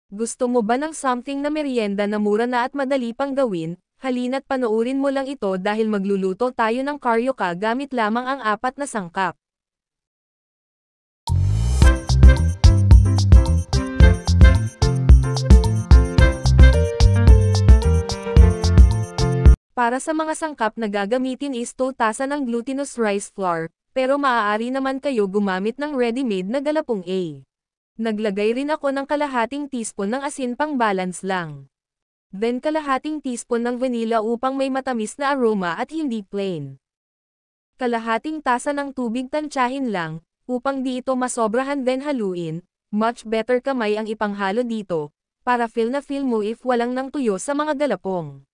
Gusto mo ba ng something na merienda na mura na at madali pang gawin? Halina't panoorin mo lang ito dahil magluluto tayo ng carioca gamit lamang ang 4 na sangkap. Para sa mga sangkap na gagamitin is 2 tasa ng glutinous rice flour, pero maaari naman kayo gumamit ng ready-made na galapong A. Naglagay rin ako ng kalahating teaspoon ng asin pang balance lang. Then kalahating teaspoon ng vanilla upang may matamis na aroma at hindi plain. Kalahating tasa ng tubig tansyahin lang, upang di ito masobrahan then haluin. Much better kamay ang ipanghalo dito, para feel na feel mo if walang nang tuyo sa mga galapong.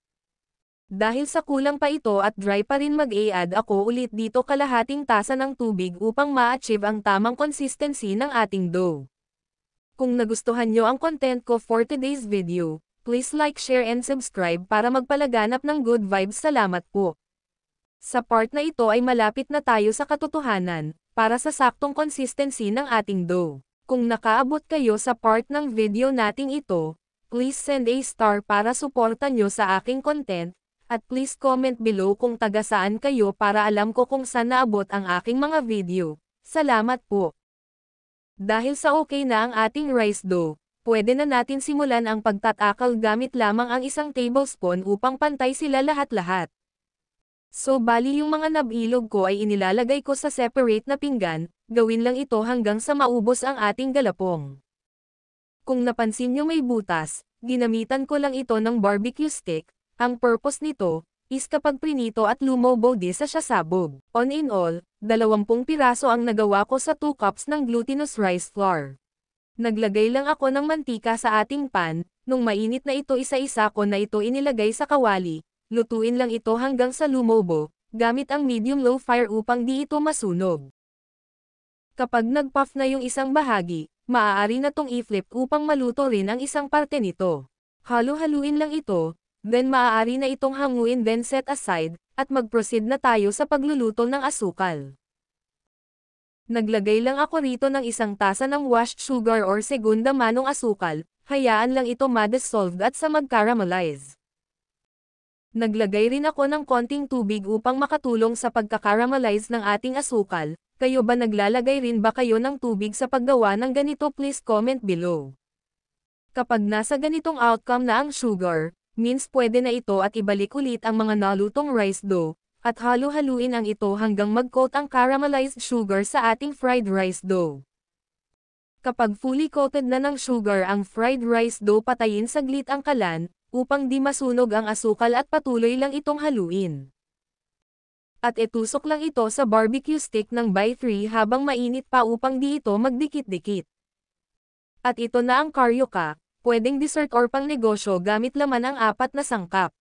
Dahil sa kulang pa ito at dry pa rin mag-a-add ako ulit dito kalahating tasa ng tubig upang ma-achieve ang tamang consistency ng ating dough. Kung nagustuhan nyo ang content ko for today's video, please like, share and subscribe para magpalaganap ng good vibes. Salamat po. Sa part na ito ay malapit na tayo sa katotohanan, para sa saktong consistency ng ating dough. Kung nakaabot kayo sa part ng video nating ito, please send a star para suporta nyo sa aking content. At please comment below kung taga saan kayo para alam ko kung saan naabot ang aking mga video. Salamat po. Dahil sa okay na ang ating rice dough, pwede na natin simulan ang pagtatakal gamit lamang ang 1 tablespoon upang pantay sila lahat-lahat. So bali yung mga nabilog ko ay inilalagay ko sa separate na pinggan, gawin lang ito hanggang sa maubos ang ating galapong. Kung napansin nyo may butas, ginamitan ko lang ito ng barbecue stick. Ang purpose nito, is kapag prinito at lumobo di sa sabog. On in all, 20 piraso ang nagawa ko sa 2 cups ng glutinous rice flour. Naglagay lang ako ng mantika sa ating pan, nung mainit na ito isa-isa ko na ito inilagay sa kawali, lutuin lang ito hanggang sa lumobo, gamit ang medium-low fire upang di ito masunog. Kapag nag-puff na yung isang bahagi, maaari na tong i-flip upang maluto rin ang isang parte nito. Halo-haluin lang ito. Then maaari na itong hanguin then set aside, at mag-proceed na tayo sa pagluluto ng asukal. Naglagay lang ako rito ng 1 tasa ng washed sugar or segunda manong asukal, hayaan lang ito ma-dissolve at sa mag-caramelize. Naglagay rin ako ng konting tubig upang makatulong sa pagka-caramelize ng ating asukal. Kayo ba naglalagay rin ba kayo ng tubig sa paggawa ng ganito? Please comment below. Kapag nasa ganitong outcome na ang sugar, means pwede na ito at ibalik ulit ang mga nalutong rice dough, at halo-haluin ang ito hanggang mag-coat ang caramelized sugar sa ating fried rice dough. Kapag fully coated na ng sugar ang fried rice dough, patayin saglit ang kalan, upang di masunog ang asukal at patuloy lang itong haluin. At itusok lang ito sa barbecue stick ng by 3 habang mainit pa upang di ito magdikit-dikit. At ito na ang carioca. Pwedeng dessert or pang negosyo gamit laman ang 4 na sangkap.